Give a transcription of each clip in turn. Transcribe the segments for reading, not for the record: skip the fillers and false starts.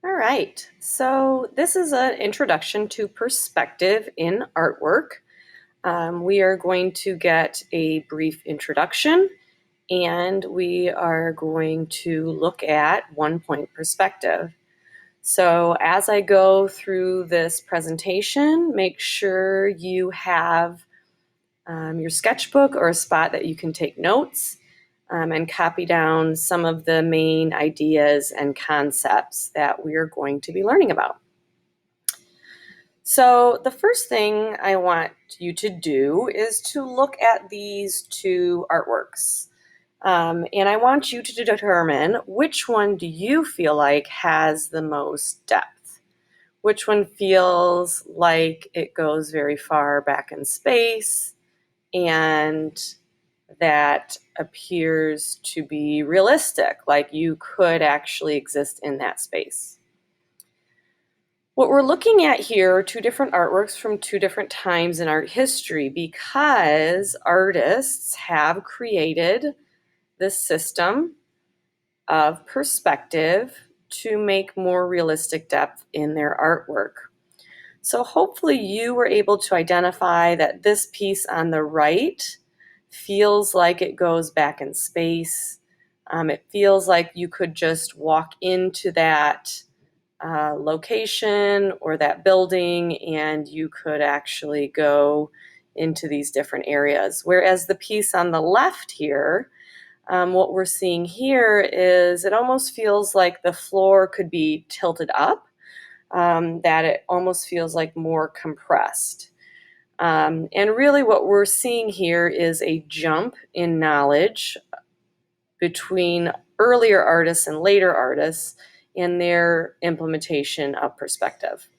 All right, so this is an introduction to perspective in artwork. We are going to get a brief introduction and we are going to look at one-point perspective. So as I go through this presentation, make sure you have your sketchbook or a spot that you can take notes and copy down some of the main ideas and concepts that we are going to be learning about. So the first thing I want you to do is to look at these two artworks. And I want you to determine which one do you feel like has the most depth? Which one feels like it goes very far back in space and that appears to be realistic, like you could actually exist in that space? What we're looking at here are two different artworks from two different times in art history because artists have created this system of perspective to make more realistic depth in their artwork. So hopefully you were able to identify that this piece on the right feels like it goes back in space. It feels like you could just walk into that location or that building and you could actually go into these different areas. Whereas the piece on the left here, what we're seeing here is it almost feels like the floor could be tilted up, that it almost feels like more compressed. And really what we're seeing here is a jump in knowledge between earlier artists and later artists in their implementation of perspective.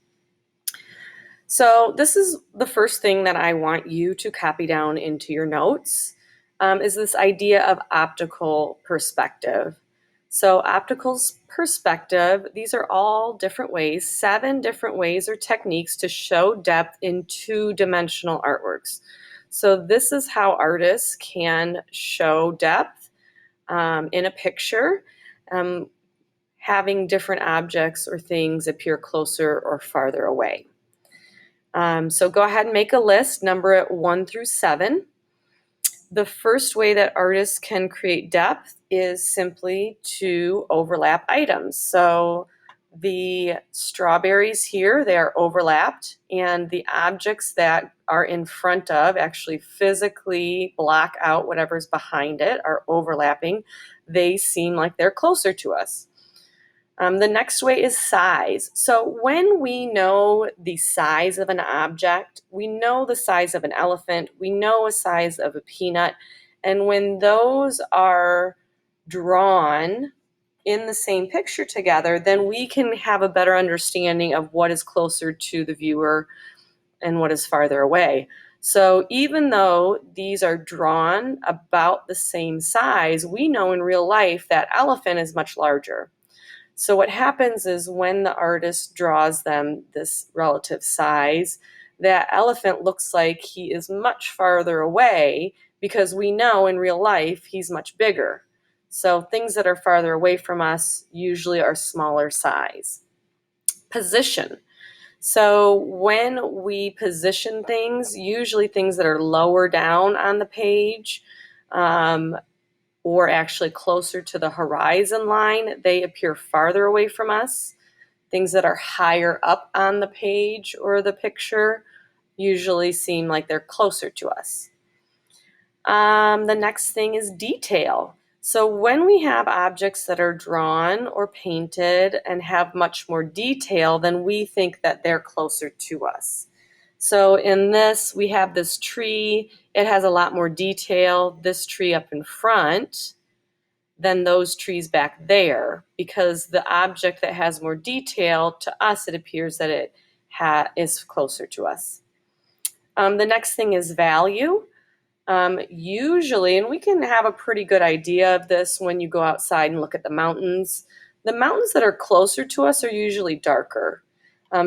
So this is the first thing that I want you to copy down into your notes, is this idea of optical perspective. So optical perspective, these are all different ways, 7 different ways or techniques to show depth in two-dimensional artworks. So this is how artists can show depth in a picture, having different objects or things appear closer or farther away. So go ahead and make a list, number it 1 through 7. The first way that artists can create depth is simply to overlap items. So the strawberries here, they are overlapped, and the objects that are in front of actually physically block out whatever's behind it are overlapping. They seem like they're closer to us. The next way is size. So when we know the size of an object, we know the size of an elephant, we know the size of a peanut, and when those are drawn in the same picture together, then we can have a better understanding of what is closer to the viewer and what is farther away. So even though these are drawn about the same size, we know in real life that elephant is much larger. So what happens is when the artist draws them this relative size, that elephant looks like he is much farther away because we know in real life he's much bigger. So things that are farther away from us usually are smaller size. Position. So when we position things, usually things that are lower down on the page, or actually closer to the horizon line, they appear farther away from us. Things that are higher up on the page or the picture usually seem like they're closer to us. The next thing is detail. So when we have objects that are drawn or painted and have much more detail, then we think that they're closer to us. So in this, we have this tree. It has a lot more detail, this tree up in front, than those trees back there, because the object that has more detail, to us, it appears that it is closer to us. The next thing is value. Usually, and we can have a pretty good idea of this when you go outside and look at the mountains that are closer to us are usually darker.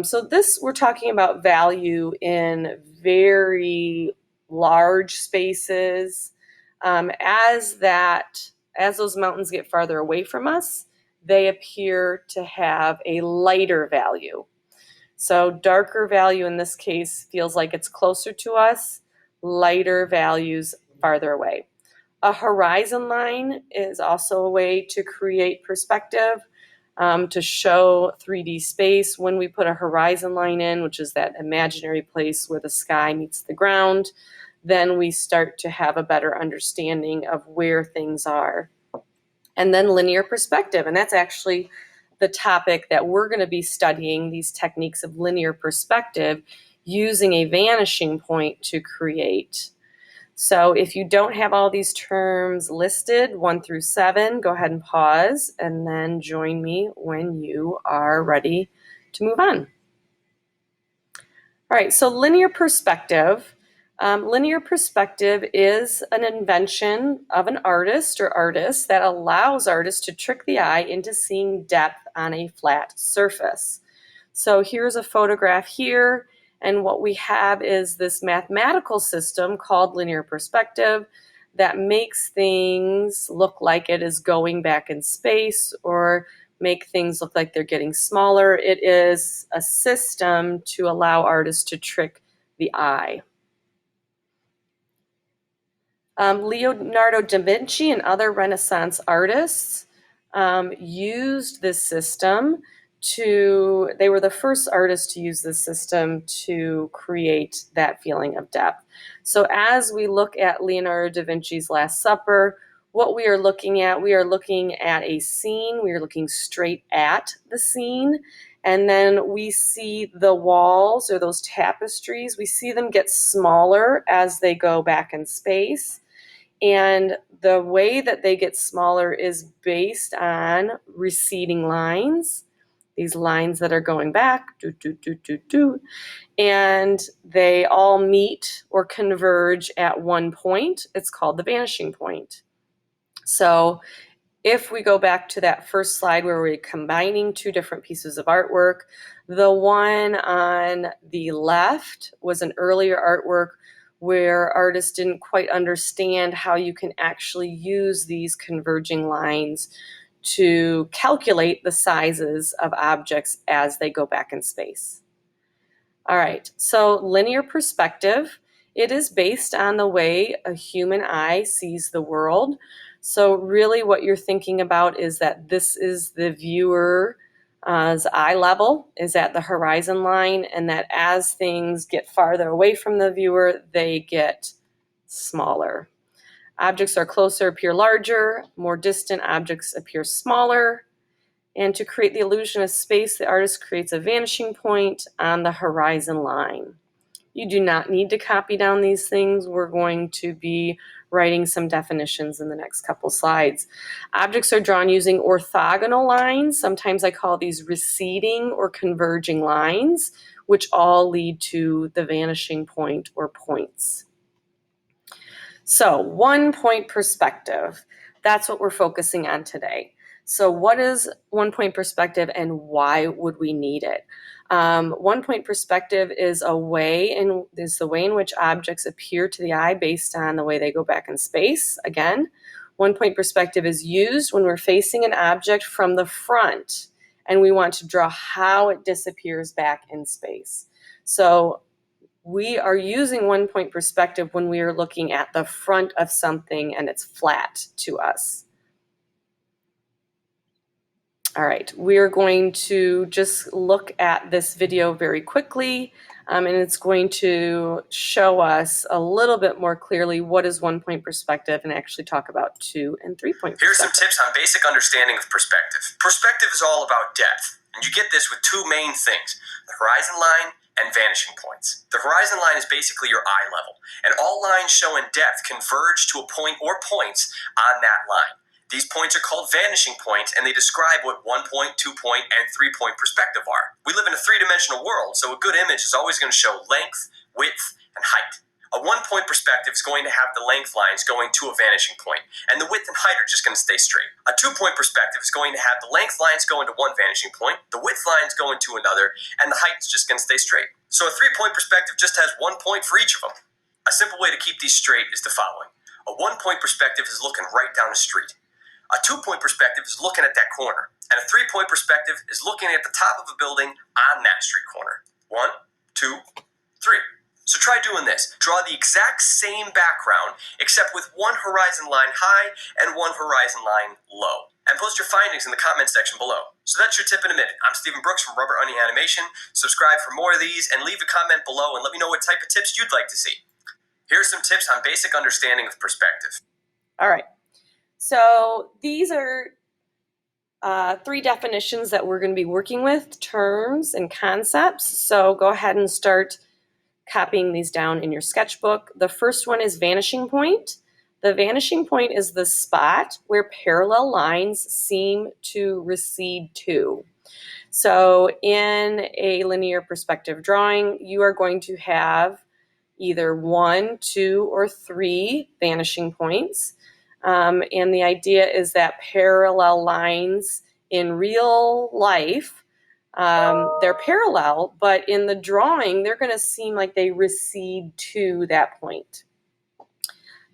So this, we're talking about value in very large spaces. As those mountains get farther away from us, they appear to have a lighter value. So darker value in this case feels like it's closer to us, lighter values farther away. A horizon line is also a way to create perspective, to show 3D space. When we put a horizon line in, which is that imaginary place where the sky meets the ground, then we start to have a better understanding of where things are. And then linear perspective, and that's actually the topic that we're going to be studying, these techniques of linear perspective using a vanishing point to create. So if you don't have all these terms listed, 1 through 7, go ahead and pause and then join me when you are ready to move on. All right, so linear perspective. Linear perspective is an invention of an artist or artists that allows artists to trick the eye into seeing depth on a flat surface. So here's a photograph here, and what we have is this mathematical system called linear perspective that makes things look like it is going back in space or make things look like they're getting smaller. It is a system to allow artists to trick the eye. Leonardo da Vinci and other Renaissance artists used this system they were the first artists to use this system to create that feeling of depth. So as we look at Leonardo da Vinci's Last Supper, what we are looking at a scene. We are looking straight at the scene. And then we see the walls or those tapestries, we see them get smaller as they go back in space. And the way that they get smaller is based on receding lines, these lines that are going back, and they all meet or converge at one point. It's called the vanishing point. So if we go back to that first slide where we're combining two different pieces of artwork, the one on the left was an earlier artwork where artists didn't quite understand how you can actually use these converging lines to calculate the sizes of objects as they go back in space. All right, so linear perspective, it is based on the way a human eye sees the world. So really what you're thinking about is that this is the viewer's eye level is at the horizon line, and that as things get farther away from the viewer, they get smaller. Objects are closer appear larger, more distant objects appear smaller. And to create the illusion of space, the artist creates a vanishing point on the horizon line. You do not need to copy down these things. We're going to be writing some definitions in the next couple slides. Objects are drawn using orthogonal lines. Sometimes I call these receding or converging lines, which all lead to the vanishing point or points. So 1 point perspective, that's what we're focusing on today. So what is 1 point perspective and why would we need it? 1 point perspective is the way in which objects appear to the eye based on the way they go back in space. Again, 1 point perspective is used when we're facing an object from the front and we want to draw how it disappears back in space. So we are using 1 point perspective when we are looking at the front of something and it's flat to us. All right, we are going to just look at this video very quickly, and it's going to show us a little bit more clearly what is 1 point perspective and actually talk about 2 and 3 point perspective. Here's some tips on basic understanding of perspective. Perspective is all about depth, and you get this with two main things, the horizon line and vanishing points. The horizon line is basically your eye level, and all lines showing depth converge to a point or points on that line. These points are called vanishing points, and they describe what 1 point, 2 point, and 3 point perspective are. We live in a three-dimensional world, so a good image is always going to show length, width, and height. A 1 point perspective is going to have the length lines going to a vanishing point, and the width and height are just going to stay straight. A 2 point perspective is going to have the length lines going to one vanishing point, the width lines going to another, and the height is just going to stay straight. So a 3 point perspective just has 1 point for each of them. A simple way to keep these straight is the following. A 1 point perspective is looking right down a street. A 2-point perspective is looking at that corner, and a 3-point perspective is looking at the top of a building on that street corner. 1, 2, 3. So try doing this. Draw the exact same background, except with one horizon line high and one horizon line low. And post your findings in the comment section below. So that's your tip in a minute. I'm Stephen Brooks from Rubber Onion Animation. Subscribe for more of these and leave a comment below and let me know what type of tips you'd like to see. Here are some tips on basic understanding of perspective. All right. So these are 3 definitions that we're going to be working with, terms and concepts. So go ahead and start copying these down in your sketchbook. The first one is vanishing point. The vanishing point is the spot where parallel lines seem to recede to. So in a linear perspective drawing, you are going to have either 1, 2, or 3 vanishing points. And the idea is that parallel lines in real life, they're parallel, but in the drawing, they're going to seem like they recede to that point.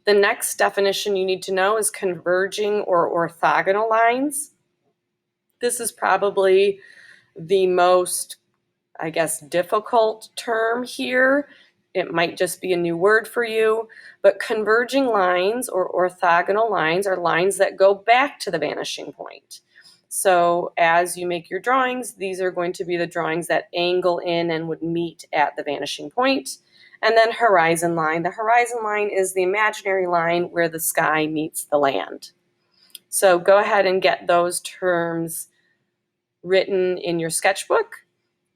The next definition you need to know is converging or orthogonal lines. This is probably the most, I guess, difficult term here. It might just be a new word for you, but converging lines or orthogonal lines are lines that go back to the vanishing point. So as you make your drawings, these are going to be the drawings that angle in and would meet at the vanishing point. And then horizon line. The horizon line is the imaginary line where the sky meets the land. So go ahead and get those terms written in your sketchbook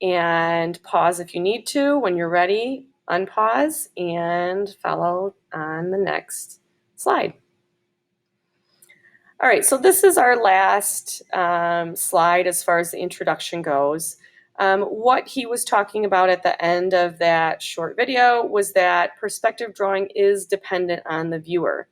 and pause if you need to. When you're ready, unpause and follow on the next slide. All right, so this is our last slide as far as the introduction goes. What he was talking about at the end of that short video was that perspective drawing is dependent on the viewer.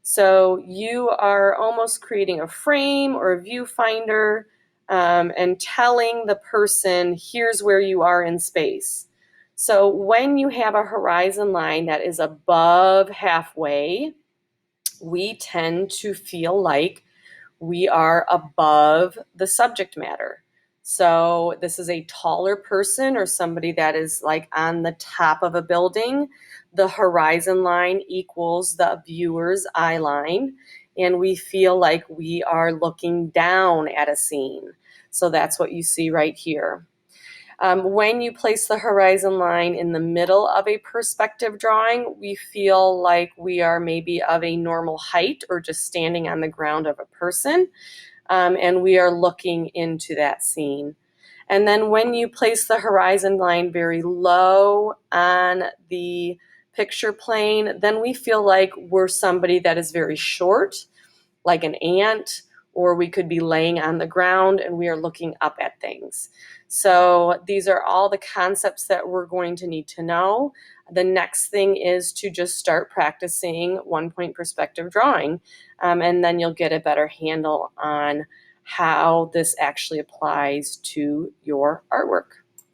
So you are almost creating a frame or a viewfinder and telling the person, here's where you are in space. So when you have a horizon line that is above halfway, we tend to feel like we are above the subject matter. So this is a taller person or somebody that is like on the top of a building. The horizon line equals the viewer's eye line, and we feel like we are looking down at a scene. So that's what you see right here. When you place the horizon line in the middle of a perspective drawing, we feel like we are maybe of a normal height or just standing on the ground of a person, and we are looking into that scene. And then when you place the horizon line very low on the picture plane, then we feel like we're somebody that is very short, like an ant, or we could be laying on the ground and we are looking up at things. So these are all the concepts that we're going to need to know. The next thing is to just start practicing 1-point perspective drawing, and then you'll get a better handle on how this actually applies to your artwork.